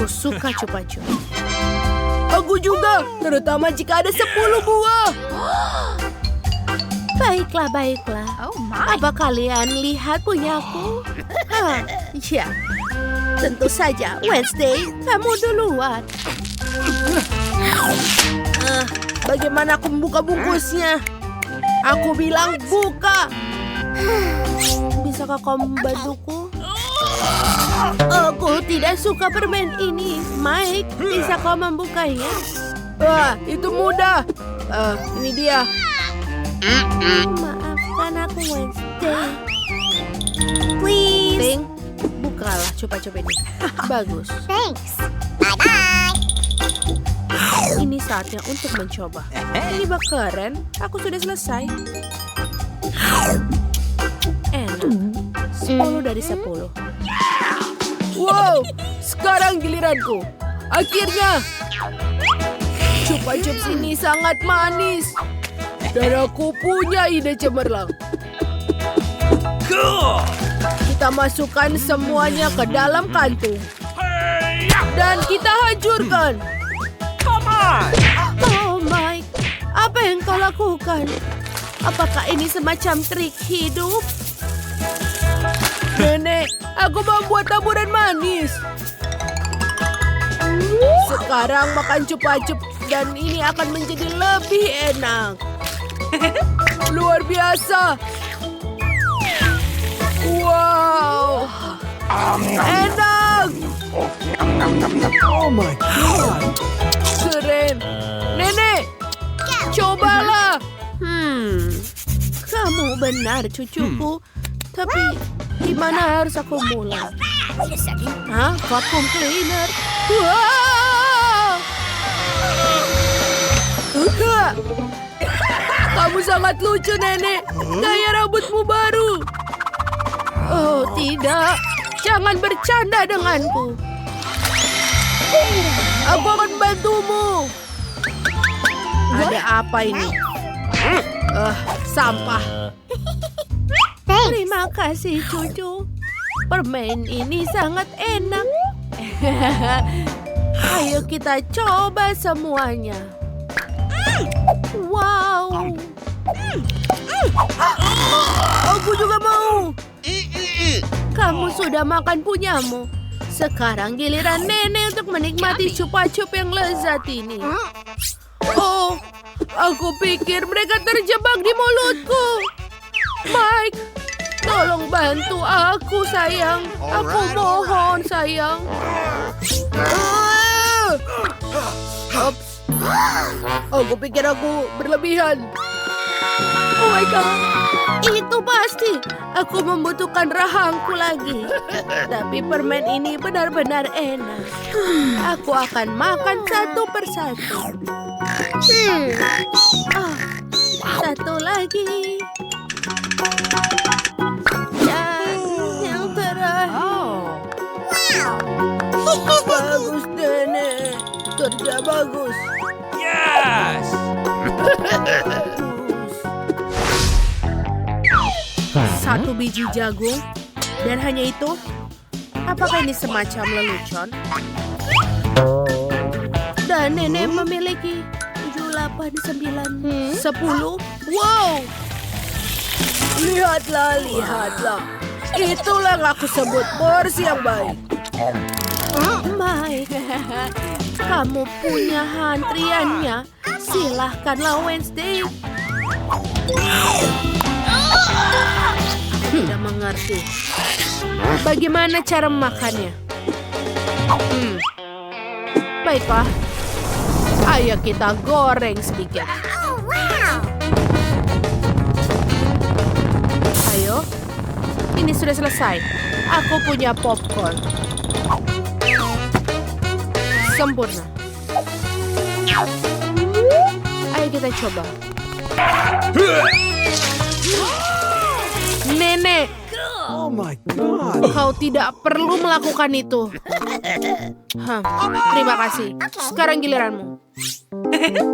suka cupa-cup. Aku juga, terutama jika ada 10 buah. Baiklah, baiklah. Apa kalian lihat punyaku? Ya, tentu saja. Wednesday, kamu duluan. Bagaimana aku membuka bungkusnya? Aku bilang buka. Bisakah kau membantuku? Aku tidak suka permen ini. Mike, bisa kau membukanya? Wah, itu mudah. Ini dia. Maafkan aku, Wednesday. Please. Ting, bukalah cupa-cup ini. Bagus. Thanks. Bye-bye. Ini saatnya untuk mencoba. Ini bak keren. Aku sudah selesai. Enak. 10 dari 10. Wow, sekarang giliranku. Akhirnya. Cupa-cups ini sangat manis. Dan aku punya ide cemerlang. Kita masukkan semuanya ke dalam kantung. Dan kita hancurkan. Oh Mike, apa yang kau lakukan? Apakah ini semacam trik hidup? Nenek, aku membuat taburan manis. Sekarang makan cupa-cup dan ini akan menjadi lebih enak. Luar biasa. Wow. Enak. Oh my God. Keren. Nenek, cobalah. Kamu benar, cucuku. Tapi di mana harus aku mulai? Wait a second. Vacuum cleaner. Wow. Kamu sangat lucu, Nenek. Gaya rambutmu baru. Oh, tidak. Jangan bercanda denganku. Aku akan membantumu. Ada apa ini? Sampah. Thanks. Terima kasih, cucu. Permen ini sangat enak. Ayo kita coba semuanya. Wow. Aku juga mau. Kamu sudah makan punyamu. Sekarang giliran Nenek untuk menikmati cupa-cup yang lezat ini. Oh, aku pikir mereka terjebak di mulutku. Mike, tolong bantu aku, sayang. Aku mohon, sayang. Ops. Aku pikir aku berlebihan. Oh my God. Itu pasti. Aku membutuhkan rahangku lagi. Tapi permen ini benar-benar enak. Aku akan makan satu persatu. Satu lagi. Dan yang terakhir. Bagus, Nenek. Kerja bagus. Yes. Satu biji jagung. Dan hanya itu? Apakah ini semacam lelucon? Dan Nenek memiliki 7, 8, 9, 10. Wow! Lihatlah, lihatlah. Itulah yang aku sebut porsi yang baik. Mike, kamu punya antriannya. Silahkanlah, Wednesday. Tidak mengerti. Bagaimana cara memakannya? Baiklah. Ayo kita goreng sedikit. Oh, wow. Ayo. Ini sudah selesai. Aku punya popcorn. Sempurna. Ayo kita coba. Nenek, Oh my God. kau tidak perlu melakukan itu. Terima kasih. Sekarang giliranmu.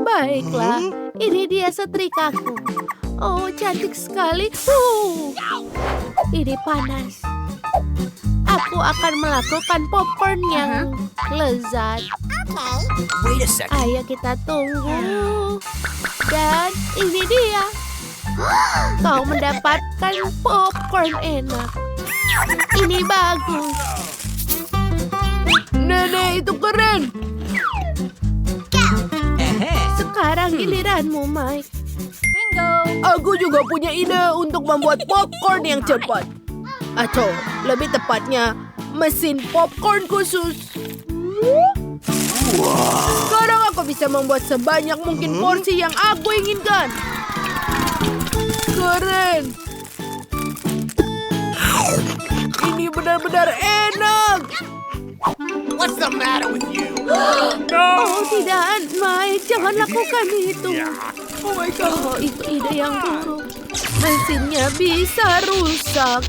Baiklah, ini dia setrikaku. Oh, cantik sekali. Ini panas. aku akan melakukan popcorn yang lezat. Okay. Wait a second. Ayo kita tunggu. Dan ini dia. Kau mendapatkan popcorn enak. Ini bagus. Nenek, itu keren. Sekarang giliranmu, Mike. Bingo. Aku juga punya ide untuk membuat popcorn yang cepat. Atau lebih tepatnya, mesin popcorn khusus. Sekarang aku bisa membuat sebanyak mungkin porsi yang aku inginkan. Keren. Ini benar-benar enak. What's the matter with you? Oh tidak, Mike, jangan lakukan itu. Oh my God, oh, itu ide yang buruk. Mesinnya bisa rusak.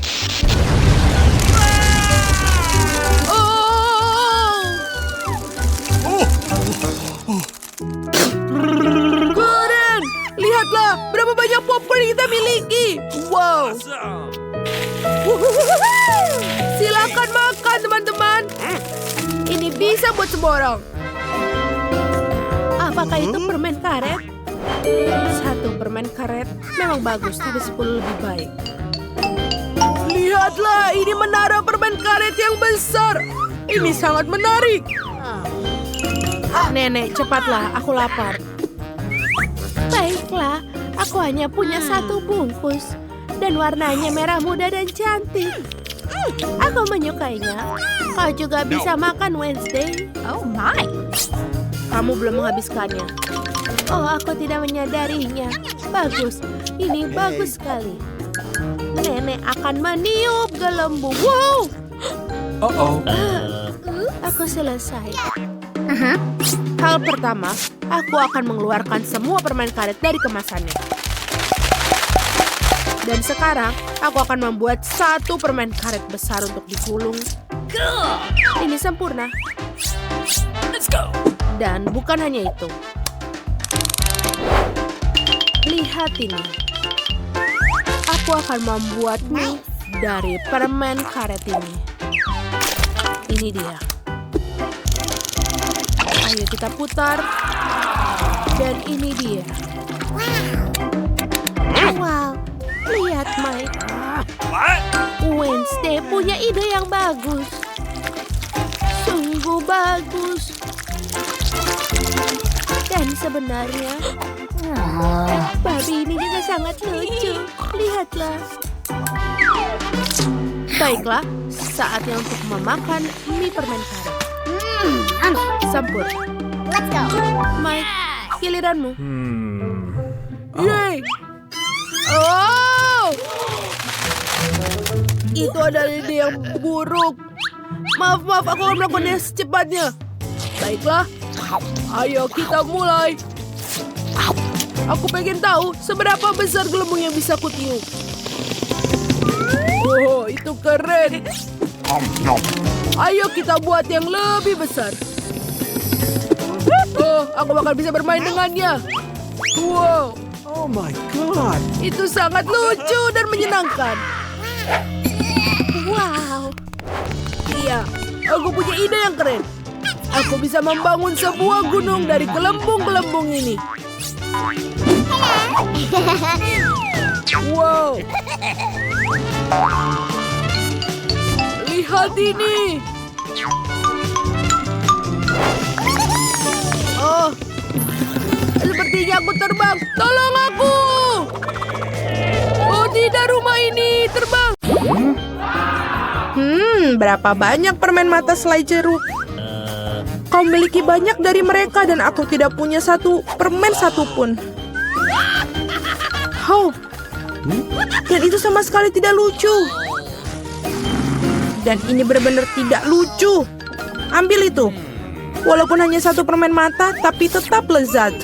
Oh, keren! Lihatlah berapa banyak popcorn yang kita miliki. Wow. Silakan makan, teman-teman. Ini bisa buat semua orang. Apakah itu permen karet? Satu permen karet memang bagus, tapi 10 lebih baik. Lihatlah, ini menara permen karet yang besar. Ini sangat menarik. Nenek, cepatlah, aku lapar. Baiklah, aku hanya punya satu bungkus. Dan warnanya merah muda dan cantik. Aku menyukainya. Kau juga bisa makan, Wednesday. Oh my. Kamu belum menghabiskannya. Oh, aku tidak menyadarinya. Bagus, ini bagus sekali. Nenek akan meniup gelembung. Wow, Uh-oh. aku selesai. Hal pertama, aku akan mengeluarkan semua permen karet dari kemasannya. Dan sekarang, aku akan membuat satu permen karet besar untuk digulung. Ini sempurna. Let's go. Dan bukan hanya itu. Lihat ini. Aku akan membuat mie dari permen karet ini. Ini dia. Ayo kita putar. Dan ini dia. Wow. Lihat, Mike. What? Wednesday punya ide yang bagus. Sungguh bagus. Dan sebenarnya, babi ini juga sangat lucu. Lihatlah. Baiklah, saatnya untuk memakan mie permen karet. Sempur. Let's go. Mike, giliranmu. Oh. Yeay. Oh! Itu adalah ide yang buruk. Maaf, aku akan melakukannya secepatnya. Baiklah, ayo kita mulai. Aku pengen tahu seberapa besar gelembung yang bisa kutiup. Oh, itu keren. Ayo kita buat yang lebih besar. Oh, aku bakal bisa bermain dengannya. Wow. Oh my God. Itu sangat lucu dan menyenangkan. Wow. Iya, aku punya ide yang keren. Aku bisa membangun sebuah gunung dari gelembung-gelembung ini. Wow. Lihat ini. Oh, sepertinya aku terbang. Tolong aku. Oh tidak, rumah ini terbang. Berapa banyak permen mata selai jeruk? Kau memiliki banyak dari mereka dan aku tidak punya satu permen satupun. Oh, dan itu sama sekali tidak lucu. Dan ini benar-benar tidak lucu. Ambil itu. Walaupun hanya satu permen mata, tapi tetap lezat.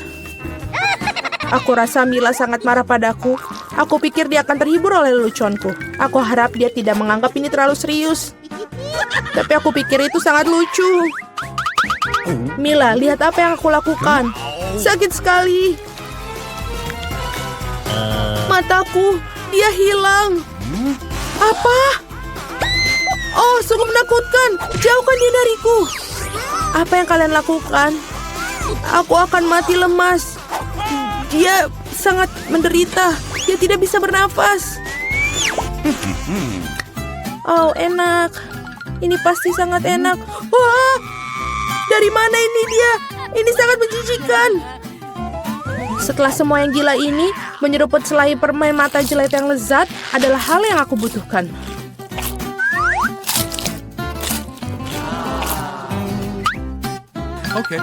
Aku rasa Mila sangat marah padaku. Aku pikir dia akan terhibur oleh leluconku. Aku harap dia tidak menganggap ini terlalu serius. Tapi aku pikir itu sangat lucu. Mila, lihat apa yang aku lakukan. Sakit sekali. Mataku, dia hilang. Apa? Oh, sungguh menakutkan. Jauhkan dia dariku. Apa yang kalian lakukan? Aku akan mati lemas. Dia sangat menderita. Dia tidak bisa bernafas. Oh, enak. Ini pasti sangat enak. Wah! Dari mana ini dia? Ini sangat menjijikan. Setelah semua yang gila ini, menyeruput selai permen mata jelek yang lezat adalah hal yang aku butuhkan. Okay.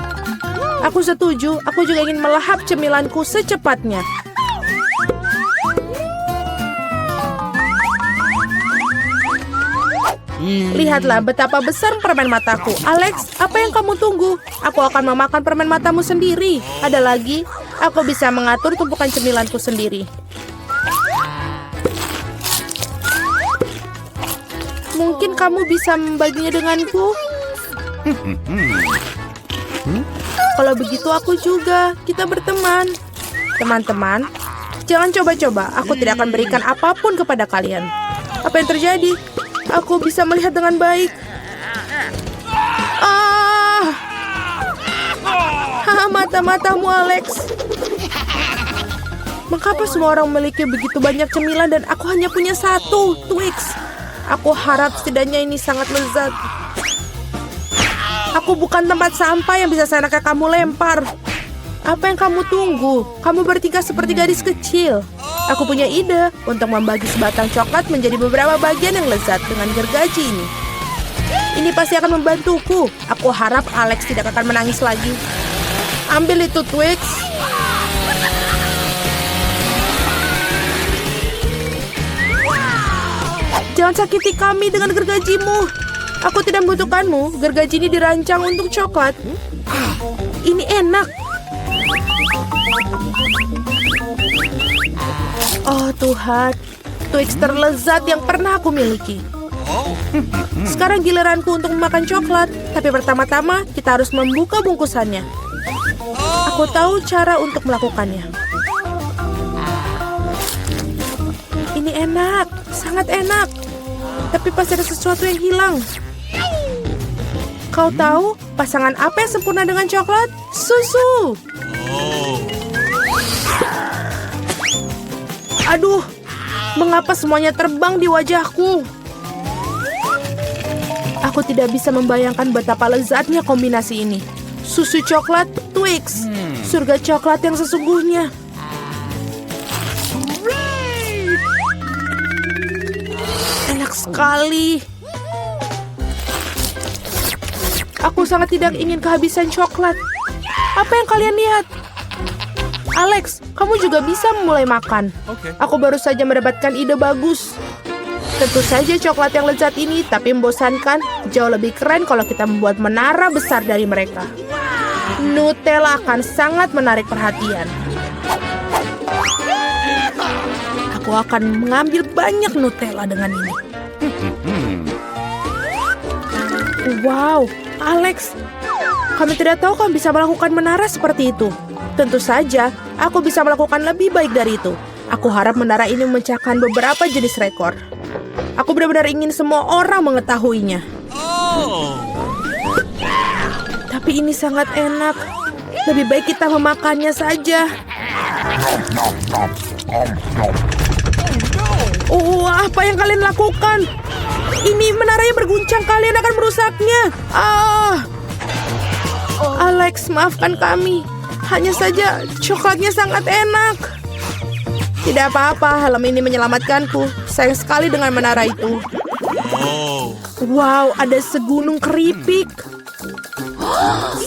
Aku setuju, aku juga ingin melahap cemilanku secepatnya. Lihatlah betapa besar permen mataku. Alex, apa yang kamu tunggu? Aku akan memakan permen matamu sendiri. Ada lagi, aku bisa mengatur tumpukan cemilanku sendiri. Mungkin kamu bisa membaginya denganku? Kalau begitu aku juga. Kita berteman. Teman-teman, jangan coba-coba. Aku tidak akan berikan apapun kepada kalian. Apa yang terjadi? Aku bisa melihat dengan baik. Mata-matamu, Alex. Mengapa semua orang memiliki begitu banyak cemilan dan aku hanya punya satu, Twix? Aku harap setidaknya ini sangat lezat. Aku bukan tempat sampah yang bisa seenaknya kamu lempar. Apa yang kamu tunggu? Kamu bertingkah seperti gadis kecil. Aku punya ide untuk membagi sebatang coklat menjadi beberapa bagian yang lezat dengan gergaji ini. Ini pasti akan membantuku. Aku harap Alex tidak akan menangis lagi. Ambil itu, Twix. Jangan sakiti kami dengan gergajimu. Aku tidak membutuhkanmu. Gergaji ini dirancang untuk coklat. Ini enak. Oh Tuhan, Twix terlezat yang pernah aku miliki. Sekarang giliranku untuk memakan coklat. Tapi pertama-tama kita harus membuka bungkusannya. Aku tahu cara untuk melakukannya. Ini enak, sangat enak. Tapi pasti ada sesuatu yang hilang. Kau tahu pasangan apa yang sempurna dengan coklat? Susu. Aduh, mengapa semuanya terbang di wajahku? Aku tidak bisa membayangkan betapa lezatnya kombinasi ini. Susu coklat, Twix. Surga coklat yang sesungguhnya. Enak sekali. Aku sangat tidak ingin kehabisan coklat. Apa yang kalian lihat? Alex, kamu juga bisa mulai makan. Aku baru saja mendapatkan ide bagus. Tentu saja coklat yang lezat ini, tapi membosankan. Jauh lebih keren kalau kita membuat menara besar dari mereka. Nutella akan sangat menarik perhatian. Aku akan mengambil banyak Nutella dengan ini. Wow, Alex, kami tidak tahu kamu bisa melakukan menara seperti itu. Tentu saja, aku bisa melakukan lebih baik dari itu. Aku harap menara ini memecahkan beberapa jenis rekor. Aku benar-benar ingin semua orang mengetahuinya. Tapi ini sangat enak. Lebih baik kita memakannya saja. Oh, apa yang kalian lakukan? Ini menaranya berguncang, kalian akan merusaknya. Alex, maafkan kami. Hanya saja coklatnya sangat enak. Tidak apa-apa, helm ini menyelamatkanku. Sayang sekali dengan menara itu. Wow, ada segunung keripik.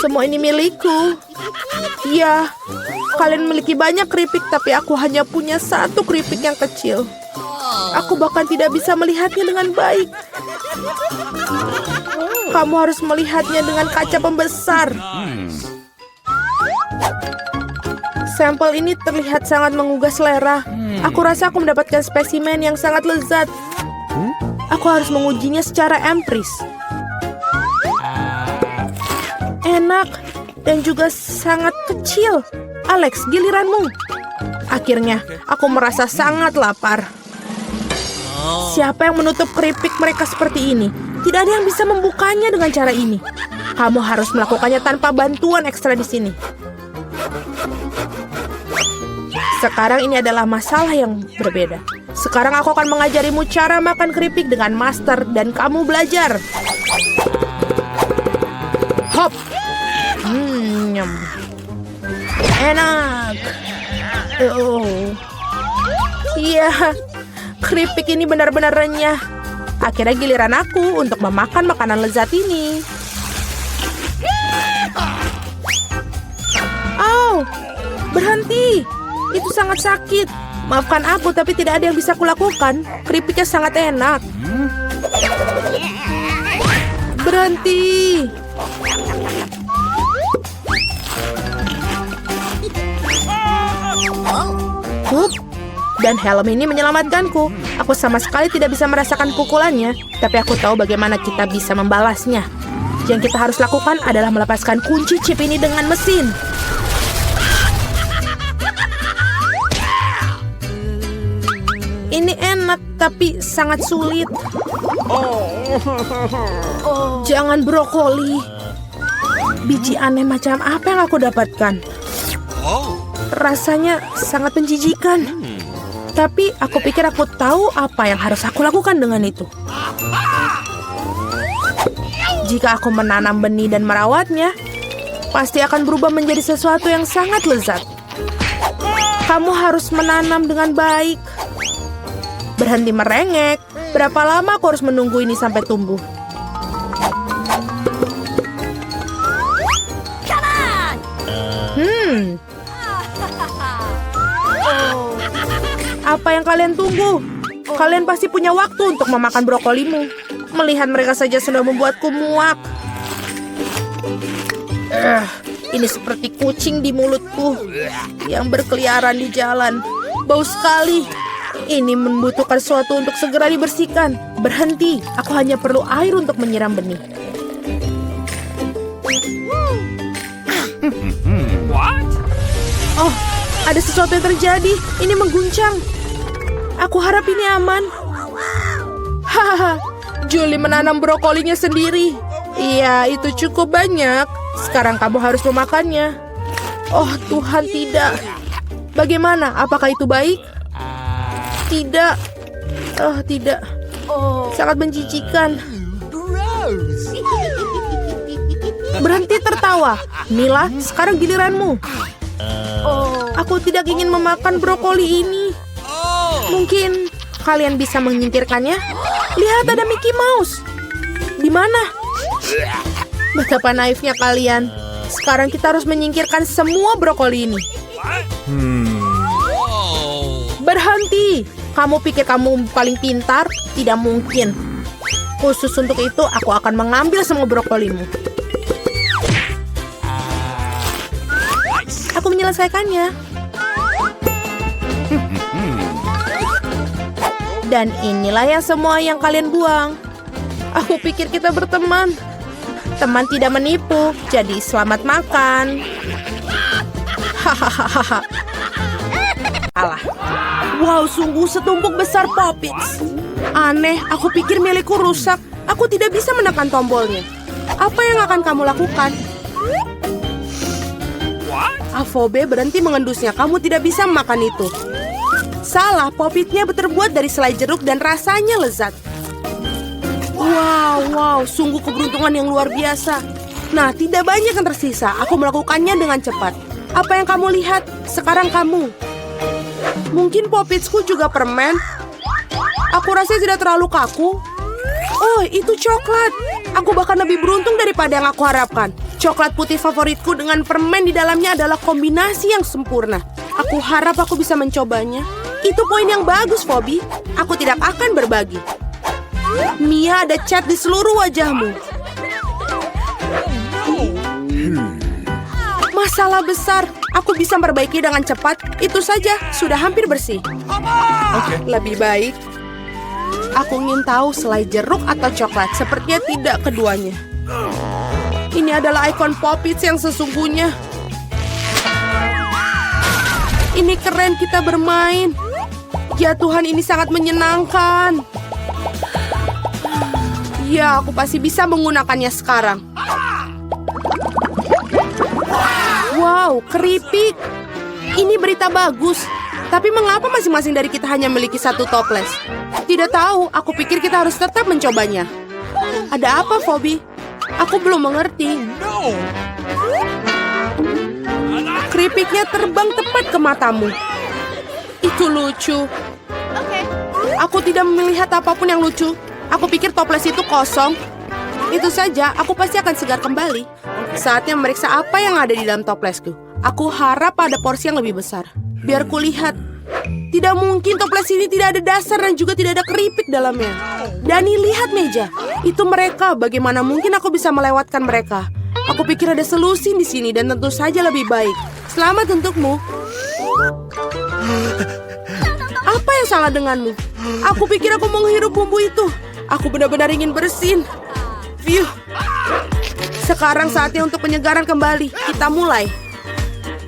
Semua ini milikku. Ya, kalian memiliki banyak keripik, tapi aku hanya punya satu keripik yang kecil. Aku bahkan tidak bisa melihatnya dengan baik. Kamu harus melihatnya dengan kaca pembesar. Sampel ini terlihat sangat menggugah selera. Aku rasa aku mendapatkan spesimen yang sangat lezat. Aku harus mengujinya secara empiris. Enak dan juga sangat kecil. Alex, giliranmu. Akhirnya, aku merasa sangat lapar. Siapa yang menutup keripik mereka seperti ini? Tidak ada yang bisa membukanya dengan cara ini. Kamu harus melakukannya tanpa bantuan ekstra di sini. Sekarang ini adalah masalah yang berbeda. Sekarang aku akan mengajarimu cara makan keripik dengan master dan kamu belajar. Hop. Nyam. Enak. Oh. Iya. Keripik ini benar-benar renyah. Akhirnya giliran aku untuk memakan makanan lezat ini. Oh, berhenti. Itu sangat sakit. Maafkan aku, tapi tidak ada yang bisa kulakukan. Keripiknya sangat enak. Berhenti. Hup. Dan helm ini menyelamatkanku. Aku sama sekali tidak bisa merasakan pukulannya, tapi aku tahu bagaimana kita bisa membalasnya. Yang kita harus lakukan adalah melepaskan kunci chip ini dengan mesin. Ini enak, tapi sangat sulit. Jangan brokoli. Biji aneh macam apa yang aku dapatkan? Rasanya sangat menjijikan. Tapi aku pikir aku tahu apa yang harus aku lakukan dengan itu. Jika aku menanam benih dan merawatnya, pasti akan berubah menjadi sesuatu yang sangat lezat. Kamu harus menanam dengan baik. Berhenti merengek. Berapa lama aku harus menunggu ini sampai tumbuh? Apa yang kalian tunggu? Kalian pasti punya waktu untuk memakan brokolimu. Melihat mereka saja sudah membuatku muak. Ini seperti kucing di mulutku yang berkeliaran di jalan. Bau sekali. Ini membutuhkan sesuatu untuk segera dibersihkan. Berhenti, aku hanya perlu air untuk menyiram benih. What? Oh, ada sesuatu yang terjadi. Ini mengguncang. Aku harap ini aman. Hahaha, Julie menanam brokolinya sendiri. Iya, itu cukup banyak. Sekarang kamu harus memakannya. Oh Tuhan, tidak. Bagaimana? Apakah itu baik? Tidak. Oh, tidak. Sangat menjijikan. Berhenti tertawa. Mila, sekarang giliranmu. Aku tidak ingin memakan brokoli ini. Mungkin kalian bisa menyingkirkannya? Lihat, ada Mickey Mouse. Di mana? Betapa naifnya kalian. Sekarang kita harus menyingkirkan semua brokoli ini. Berhenti. Kamu pikir kamu paling pintar? Tidak mungkin. Khusus untuk itu, aku akan mengambil semua brokolimu. Aku menyelesaikannya. Dan inilah yang semua yang kalian buang. Aku pikir kita berteman. Teman tidak menipu, jadi selamat makan. Hahaha. Alah. Wow, sungguh setumpuk besar Poppets. Aneh, aku pikir milikku rusak. Aku tidak bisa menekan tombolnya. Apa yang akan kamu lakukan? Avobe, berhenti mengendusnya. Kamu tidak bisa memakan itu. Salah, Poppetnya terbuat dari selai jeruk dan rasanya lezat. Wow, sungguh keberuntungan yang luar biasa. Nah, tidak banyak yang tersisa. Aku melakukannya dengan cepat. Apa yang kamu lihat? Sekarang kamu. Mungkin Poppetsku juga permen. Aku rasa tidak terlalu kaku. Oh, itu coklat. Aku bahkan lebih beruntung daripada yang aku harapkan. Coklat putih favoritku dengan permen di dalamnya adalah kombinasi yang sempurna. Aku harap aku bisa mencobanya. Itu poin yang bagus, Phoebe. Aku tidak akan berbagi. Mia, ada cat di seluruh wajahmu. Masalah besar. Aku bisa memperbaiki dengan cepat. Itu saja, sudah hampir bersih. Lebih baik. Aku ingin tahu selai jeruk atau coklat. Sepertinya tidak keduanya. Ini adalah ikon Poppets yang sesungguhnya. Ini keren kita bermain. Ya Tuhan, ini sangat menyenangkan. Ya, aku pasti bisa menggunakannya sekarang. Wow, keripik. Ini berita bagus. Tapi mengapa masing-masing dari kita hanya memiliki satu toples? Tidak tahu, aku pikir kita harus tetap mencobanya. Ada apa, Phoebe? Aku belum mengerti. No! Keripiknya terbang tepat ke matamu. Itu lucu. Okay. Aku tidak melihat apapun yang lucu. Aku pikir toples itu kosong. Itu saja, aku pasti akan segar kembali. Saatnya memeriksa apa yang ada di dalam toplesku. Aku harap ada porsi yang lebih besar. Biar kulihat. Tidak mungkin toples ini tidak ada dasar dan juga tidak ada keripik dalamnya. Dani, lihat meja. Itu mereka. Bagaimana mungkin aku bisa melewatkan mereka? Aku pikir ada solusi di sini dan tentu saja lebih baik. Selamat untukmu. Apa yang salah denganmu? Aku pikir aku menghirup bumbu itu. Aku benar-benar ingin bersin. Phew. Sekarang saatnya untuk penyegaran kembali. Kita mulai.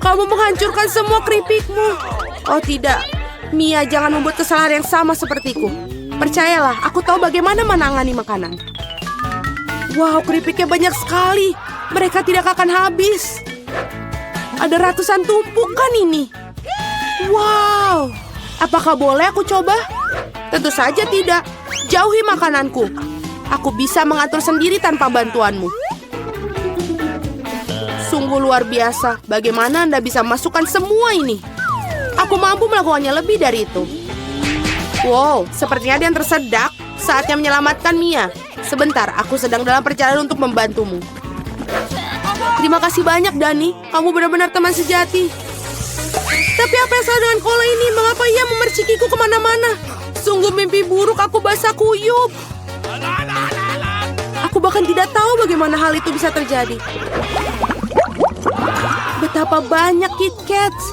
Kamu menghancurkan semua keripikmu. Oh tidak. Mia, jangan membuat kesalahan yang sama sepertiku. Percayalah, aku tahu bagaimana menangani makanan. Wow, keripiknya banyak sekali. Mereka tidak akan habis. Ada ratusan tumpukan ini. Wow. Apakah boleh aku coba? Tentu saja tidak. Jauhi makananku. Aku bisa mengatur sendiri tanpa bantuanmu. Sungguh luar biasa. Bagaimana Anda bisa masukkan semua ini? Aku mampu melakukannya lebih dari itu. Wow, sepertinya ada yang tersedak. Saatnya menyelamatkan Mia. Sebentar, aku sedang dalam perjalanan untuk membantumu. Terima kasih banyak, Dani. Kamu benar-benar teman sejati. Tapi apa yang salah dengan Kola ini? Mengapa ia memercikiku kemana-mana? Sungguh mimpi buruk, aku basah kuyup. Aku bahkan tidak tahu bagaimana hal itu bisa terjadi. Betapa banyak KitKats.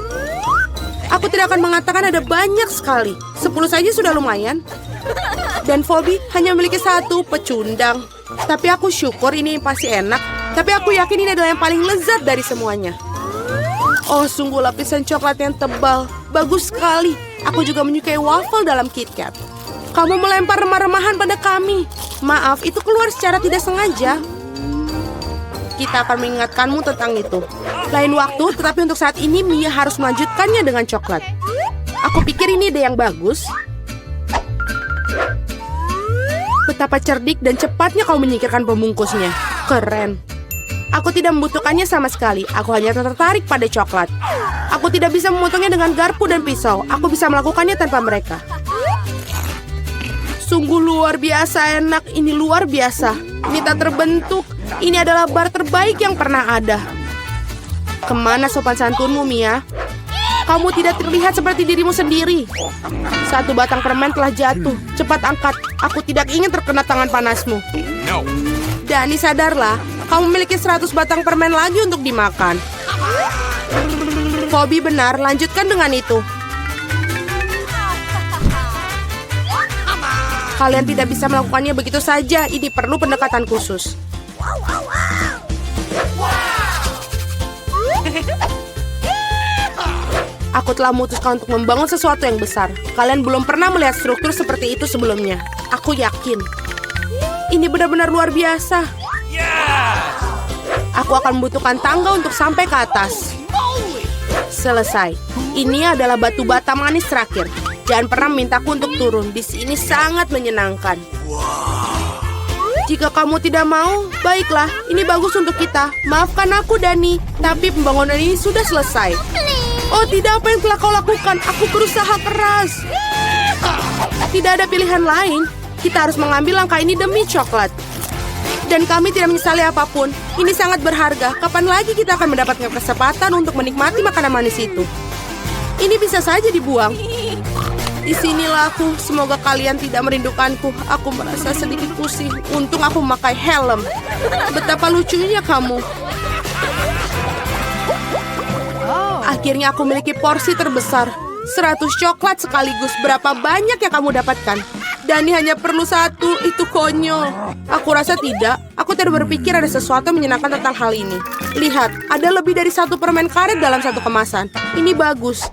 Aku tidak akan mengatakan ada banyak sekali. 10 saja sudah lumayan. Dan Phoebe hanya memiliki satu pecundang. Tapi aku syukur ini pasti enak. Tapi aku yakin ini adalah yang paling lezat dari semuanya. Oh, sungguh lapisan coklat yang tebal. Bagus sekali. Aku juga menyukai waffle dalam KitKat. Kamu melempar remah-remahan pada kami. Maaf, itu keluar secara tidak sengaja. Kita akan mengingatkanmu tentang itu. Lain waktu, tetapi untuk saat ini Mia harus melanjutkannya dengan coklat. Aku pikir ini ide yang bagus. Betapa cerdik dan cepatnya kau menyingkirkan pembungkusnya. Keren. Aku tidak membutuhkannya sama sekali. Aku hanya tertarik pada coklat. Aku tidak bisa memotongnya dengan garpu dan pisau. Aku bisa melakukannya tanpa mereka. Sungguh luar biasa enak. Ini luar biasa. Ini tak terbentuk. Ini adalah bar terbaik yang pernah ada. Kemana sopan santunmu, Mia? Kamu tidak terlihat seperti dirimu sendiri. Satu batang permen telah jatuh. Cepat angkat. Aku tidak ingin terkena tangan panasmu. No. Dani, sadarlah. Kamu memiliki 100 batang permen lagi untuk dimakan. Phoebe benar, lanjutkan dengan itu. Kalian tidak bisa melakukannya begitu saja. Ini perlu pendekatan khusus. Aku telah memutuskan untuk membangun sesuatu yang besar. Kalian belum pernah melihat struktur seperti itu sebelumnya. Aku yakin. Ini benar-benar luar biasa. Aku akan membutuhkan tangga untuk sampai ke atas. Selesai. Ini adalah batu bata manis terakhir. Jangan pernah memintaku untuk turun. Di sini sangat menyenangkan. Jika kamu tidak mau, baiklah. Ini bagus untuk kita. Maafkan aku, Dani. Tapi pembangunan ini sudah selesai. Oh, tidak, apa yang telah kau lakukan? Aku berusaha keras. Tidak ada pilihan lain. Kita harus mengambil langkah ini demi coklat. Dan kami tidak menyesali apapun. Ini sangat berharga. Kapan lagi kita akan mendapatkan kesempatan untuk menikmati makanan manis itu? Ini bisa saja dibuang. Disinilah aku. Semoga kalian tidak merindukanku. Aku merasa sedikit pusing. Untung aku memakai helm. Betapa lucunya kamu. Akhirnya aku memiliki porsi terbesar. 100 coklat sekaligus. Berapa banyak yang kamu dapatkan? Dani hanya perlu 1. Itu konyol. Aku rasa tidak. Aku tidak berpikir ada sesuatu yang menyenangkan tentang hal ini. Lihat, ada lebih dari 1 permen karet dalam 1 kemasan. Ini bagus.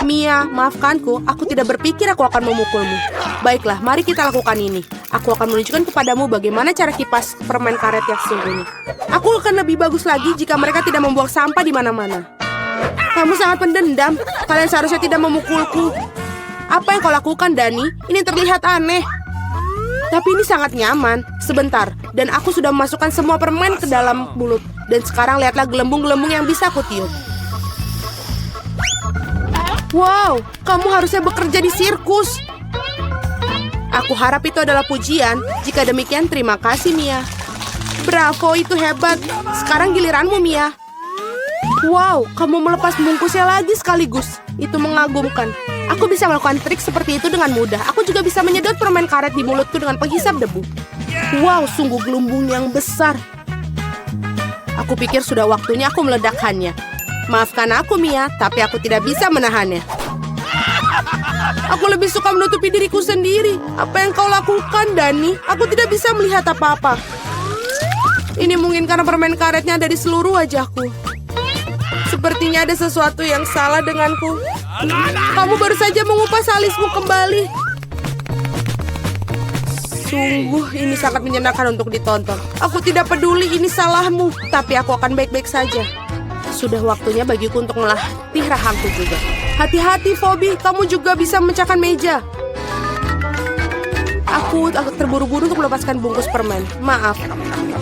Mia, maafkanku, aku tidak berpikir aku akan memukulmu. Baiklah, mari kita lakukan ini. Aku akan menunjukkan kepadamu bagaimana cara kipas permen karet yang sesungguhnya. Aku akan lebih bagus lagi jika mereka tidak membuang sampah di mana-mana. Kamu sangat pendendam. Kalian seharusnya tidak memukulku. Apa yang kau lakukan, Dani? Ini terlihat aneh. Tapi ini sangat nyaman. Sebentar, dan aku sudah memasukkan semua permen ke dalam mulut. Dan sekarang lihatlah gelembung-gelembung yang bisa aku tiup. Wow, kamu harusnya bekerja di sirkus. Aku harap itu adalah pujian. Jika demikian, terima kasih, Mia. Bravo, itu hebat. Sekarang giliranmu, Mia. Wow, kamu melepas bungkusnya lagi sekaligus. Itu mengagumkan. Aku bisa melakukan trik seperti itu dengan mudah. Aku juga bisa menyedot permen karet di mulutku dengan penghisap debu. Wow, sungguh gelembung yang besar. Aku pikir sudah waktunya aku meledakkannya. Maafkan aku, Mia, tapi aku tidak bisa menahannya. Aku lebih suka menutupi diriku sendiri. Apa yang kau lakukan, Dani? Aku tidak bisa melihat apa-apa. Ini mungkin karena permen karetnya ada di seluruh wajahku. Sepertinya ada sesuatu yang salah denganku. Kamu baru saja mengupas alismu kembali. Sungguh, ini sangat menyenangkan untuk ditonton. Aku tidak peduli ini salahmu, tapi aku akan baik-baik saja. Sudah waktunya bagiku untuk melatih rahangku juga. Hati-hati, Phoebe. Kamu juga bisa memecahkan meja. Aku terburu-buru untuk melepaskan bungkus permen. Maaf.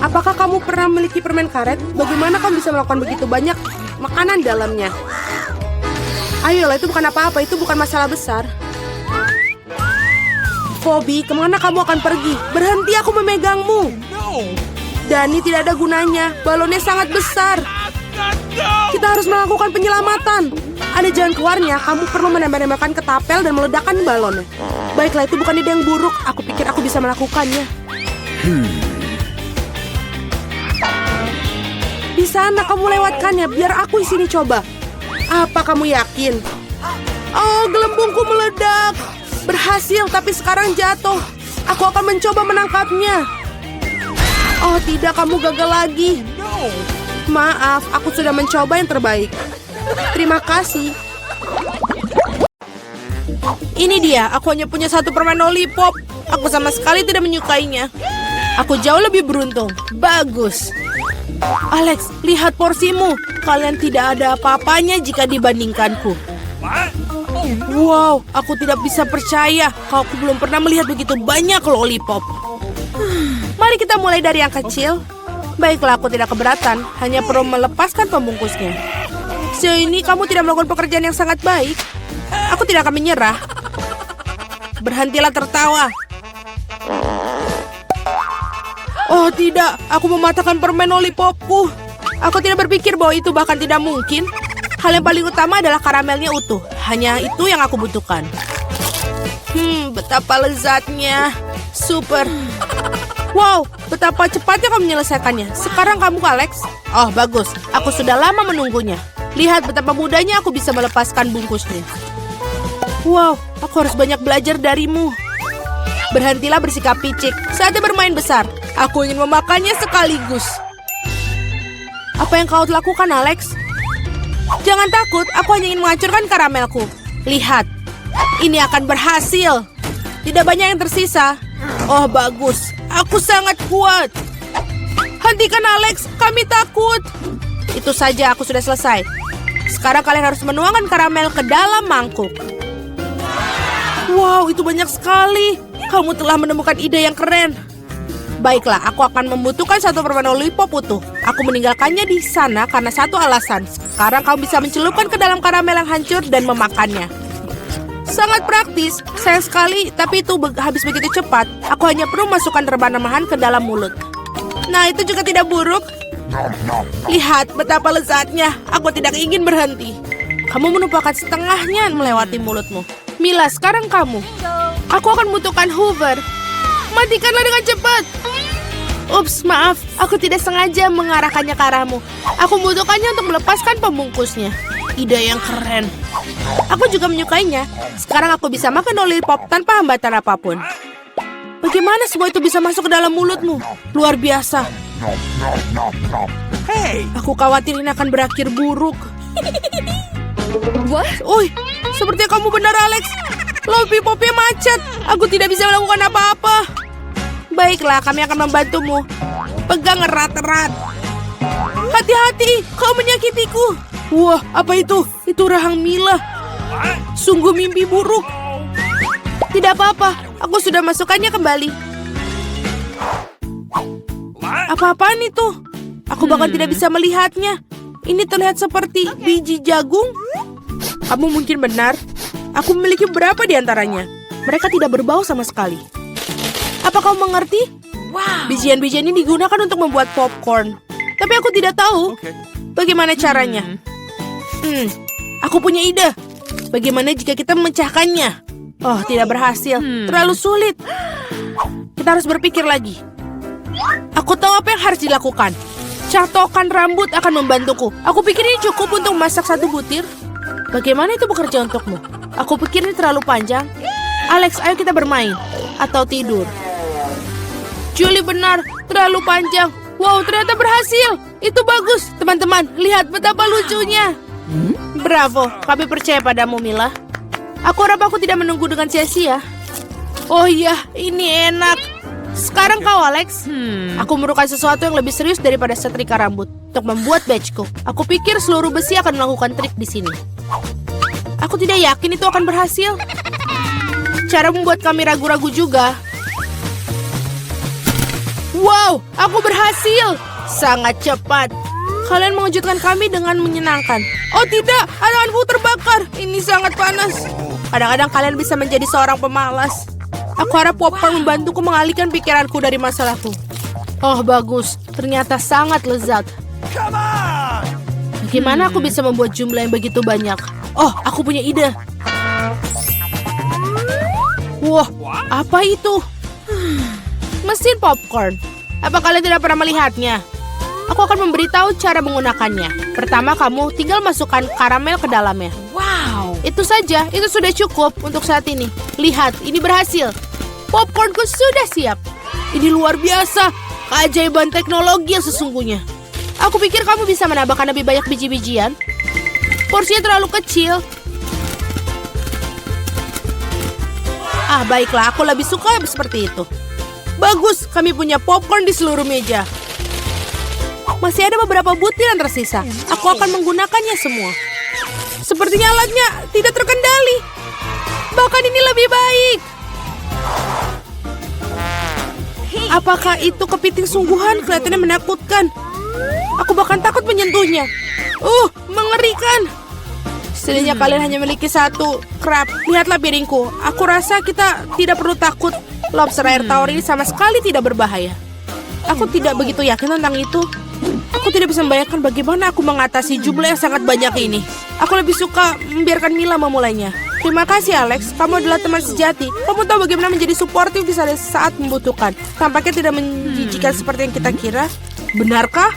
Apakah kamu pernah memiliki permen karet? Bagaimana kamu bisa melakukan begitu banyak makanan dalamnya? Ayolah, itu bukan apa-apa. Itu bukan masalah besar. Phoebe, kemana kamu akan pergi? Berhenti, aku memegangmu. Dani, tidak ada gunanya. Balonnya sangat besar. Kita harus melakukan penyelamatan. Ada jalan keluarnya. Kamu perlu menembak-nembakan ketapel dan meledakkan balonnya. Baiklah, itu bukan ide yang buruk. Aku pikir aku bisa melakukannya. Di sana kamu lewatkannya. Biar aku di sini coba. Apa kamu yakin? Oh, gelembungku meledak. Berhasil, tapi sekarang jatuh. Aku akan mencoba menangkapnya. Oh tidak, kamu gagal lagi. Maaf, aku sudah mencoba yang terbaik. Terima kasih. Ini dia, aku hanya punya satu permen lollipop. Aku sama sekali tidak menyukainya. Aku jauh lebih beruntung. Bagus. Alex, lihat porsimu. Kalian tidak ada apa-apanya jika dibandingkanku. Wow, aku tidak bisa percaya. Aku belum pernah melihat begitu banyak lollipop. Mari kita mulai dari yang kecil. Baiklah, aku tidak keberatan. Hanya perlu melepaskan pembungkusnya. Sejauh ini kamu tidak melakukan pekerjaan yang sangat baik. Aku tidak akan menyerah. Berhentilah tertawa. Oh tidak, aku mematahkan permen lollipopku. Aku tidak berpikir bahwa itu bahkan tidak mungkin. Hal yang paling utama adalah karamelnya utuh. Hanya itu yang aku butuhkan. Betapa lezatnya. Super. Wow, betapa cepatnya kamu menyelesaikannya. Sekarang kamu, Alex. Oh, bagus. Aku sudah lama menunggunya. Lihat betapa mudahnya aku bisa melepaskan bungkusnya. Wow, aku harus banyak belajar darimu. Berhentilah bersikap picik. Saatnya bermain besar. Aku ingin memakannya sekaligus. Apa yang kau lakukan, Alex? Jangan takut, aku hanya ingin menghancurkan karamelku. Lihat, ini akan berhasil. Tidak banyak yang tersisa. Oh, bagus. Aku sangat kuat. Hentikan, Alex. Kami takut. Itu saja, aku sudah selesai. Sekarang kalian harus menuangkan karamel ke dalam mangkuk. Wow, itu banyak sekali. Kamu telah menemukan ide yang keren. Baiklah, aku akan membutuhkan satu permen lollipop utuh. Aku meninggalkannya di sana karena satu alasan. Sekarang kamu bisa mencelupkan ke dalam karamel yang hancur dan memakannya. Sangat praktis, sayang sekali, tapi itu habis begitu cepat. Aku hanya perlu masukkan rebahan-rebahan ke dalam mulut. Nah, itu juga tidak buruk. Lihat betapa lezatnya. Aku tidak ingin berhenti. Kamu menumpahkan setengahnya melewati mulutmu. Mila, sekarang kamu. Aku akan membutuhkan Hoover. Matikanlah dengan cepat. Ups, maaf. Aku tidak sengaja mengarahkannya ke arahmu. Aku membutuhkannya untuk melepaskan pembungkusnya. Ide yang keren. Aku juga menyukainya. Sekarang aku bisa makan lollipop tanpa hambatan apapun. Bagaimana semua itu bisa masuk ke dalam mulutmu? Luar biasa. Hey! Aku khawatir ini akan berakhir buruk. Oi, sepertinya kamu benar, Alex. Lollipopnya macet. Aku tidak bisa melakukan apa-apa. Baiklah, kami akan membantumu. Pegang erat-erat. Hati-hati, kau menyakitiku. Wah, apa itu? Itu rahang Mila. Sungguh mimpi buruk. Tidak apa-apa, aku sudah masukkannya kembali. Apa-apaan itu? Aku bahkan tidak bisa melihatnya. Ini terlihat seperti biji jagung. Kamu mungkin benar. Aku memiliki beberapa di antaranya. Mereka tidak berbau sama sekali. Apa kau mengerti? Bijian-bijian ini digunakan untuk membuat popcorn. Tapi aku tidak tahu bagaimana caranya. Aku punya ide. Bagaimana jika kita memecahkannya? Oh, tidak berhasil. Terlalu sulit. Kita harus berpikir lagi. Aku tahu apa yang harus dilakukan. Catokan rambut akan membantuku. Aku pikir ini cukup untuk memasak satu butir. Bagaimana itu bekerja untukmu? Aku pikir ini terlalu panjang. Alex, ayo kita bermain. Atau tidur. Julie benar, terlalu panjang. Wow, ternyata berhasil. Itu bagus. Teman-teman, lihat betapa lucunya. Bravo, kami percaya padamu, Mila. Aku harap aku tidak menunggu dengan sia-sia. Oh iya, ini enak. Sekarang kau, Alex. Aku memerlukan sesuatu yang lebih serius daripada setrika rambut untuk membuat badgeku. Aku pikir seluruh besi akan melakukan trik di sini. Aku tidak yakin itu akan berhasil. Cara membuat kami ragu-ragu juga. Wow, aku berhasil. Sangat cepat. Kalian mengejutkan kami dengan menyenangkan. Oh tidak, tanganku terbakar. Ini sangat panas. Kadang-kadang kalian bisa menjadi seorang pemalas. Aku harap popcorn membantuku mengalihkan pikiranku dari masalahku. Oh bagus, ternyata sangat lezat. Bagaimana aku bisa membuat jumlah yang begitu banyak? Oh, aku punya ide. Wah, apa itu? Mesin popcorn. Apa kalian tidak pernah melihatnya? Aku akan memberitahu cara menggunakannya. Pertama, kamu tinggal masukkan karamel ke dalamnya. Wow, itu saja. Itu sudah cukup untuk saat ini. Lihat, ini berhasil. Popcornku sudah siap. Ini luar biasa. Keajaiban teknologi yang sesungguhnya. Aku pikir kamu bisa menambahkan lebih banyak biji-bijian. Porsinya terlalu kecil. Ah, baiklah. Aku lebih suka seperti itu. Bagus, kami punya popcorn di seluruh meja. Masih ada beberapa butir yang tersisa. Aku akan menggunakannya semua. Sepertinya alatnya tidak terkendali. Bahkan ini lebih baik. Apakah itu kepiting sungguhan? Kelihatannya menakutkan. Aku bahkan takut menyentuhnya. Mengerikan. Setidaknya kalian hanya memiliki satu crab. Lihatlah piringku. Aku rasa kita tidak perlu takut. Lobster air tawar ini sama sekali tidak berbahaya. Aku tidak begitu yakin tentang itu. Aku tidak bisa membayangkan bagaimana aku mengatasi jumlah yang sangat banyak ini. Aku lebih suka membiarkan Mila memulainya. Terima kasih, Alex. Kamu adalah teman sejati. Kamu tahu bagaimana menjadi suportif di saat membutuhkan. Tampaknya tidak menjijikan seperti yang kita kira. Benarkah?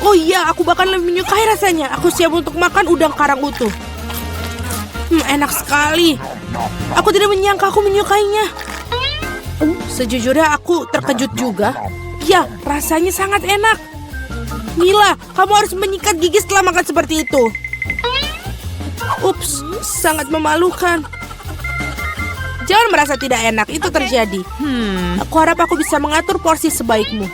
Oh iya, aku bahkan lebih menyukai rasanya. Aku siap untuk makan udang karang utuh. Enak sekali. Aku tidak menyangka aku menyukainya. Sejujurnya aku terkejut juga. Ya, rasanya sangat enak. Mila, kamu harus menyikat gigi setelah makan seperti itu. Ups, sangat memalukan. Jangan merasa tidak enak, itu terjadi. Aku harap aku bisa mengatur porsi sebaikmu.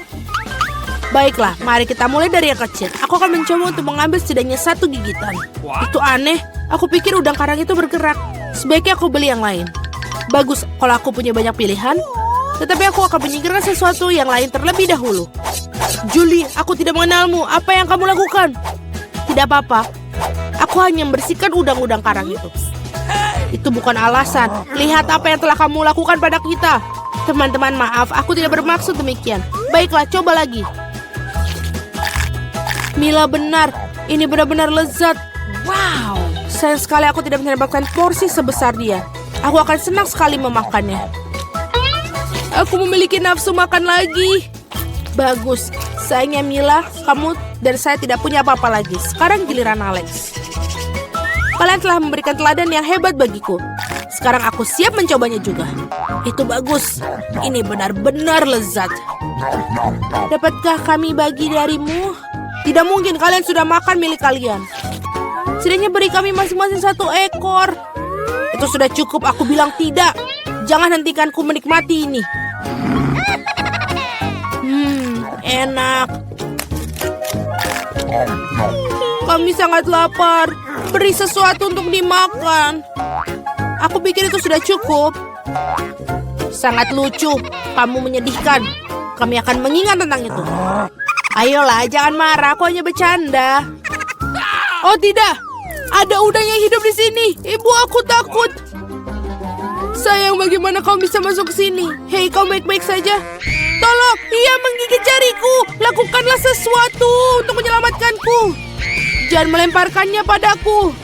Baiklah, mari kita mulai dari yang kecil. Aku akan mencoba untuk mengambil setidaknya satu gigitan. Itu aneh, aku pikir udang karang itu bergerak. Sebaiknya aku beli yang lain. Bagus kalau aku punya banyak pilihan. Tetapi aku akan menyingkirkan sesuatu yang lain terlebih dahulu. Julie, aku tidak mengenalmu. Apa yang kamu lakukan? Tidak apa-apa. Aku hanya membersihkan udang-udang karang itu. Itu bukan alasan. Lihat apa yang telah kamu lakukan pada kita. Teman-teman, maaf. Aku tidak bermaksud demikian. Baiklah, coba lagi. Mila benar. Ini benar-benar lezat. Wow. Sayang sekali aku tidak mendapatkan porsi sebesar dia. Aku akan senang sekali memakannya. Aku memiliki nafsu makan lagi. Bagus. Sayangnya Mila, kamu dan saya tidak punya apa-apa lagi. Sekarang giliran Alex. Kalian telah memberikan teladan yang hebat bagiku. Sekarang aku siap mencobanya juga. Itu bagus. Ini benar-benar lezat. Dapatkah kami bagi darimu? Tidak mungkin, kalian sudah makan milik kalian. Setidaknya beri kami masing-masing 1 ekor. Itu sudah cukup, aku bilang tidak. Jangan hentikanku menikmati ini. Enak. Kami sangat lapar. Beri sesuatu untuk dimakan. Aku pikir itu sudah cukup. Sangat lucu. Kamu menyedihkan. Kami akan mengingat tentang itu. Ayolah, jangan marah. Aku hanya bercanda. Oh tidak. Ada udang yang hidup di sini. Ibu, aku takut. Sayang, bagaimana kau bisa masuk ke sini? Hei, kau baik-baik saja? Tolong, ia menggigit jariku. Lakukanlah sesuatu untuk menyelamatkanku. Jangan melemparkannya padaku.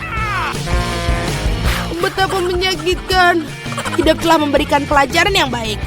Betapa menyakitkan. Hidup telah memberikan pelajaran yang baik.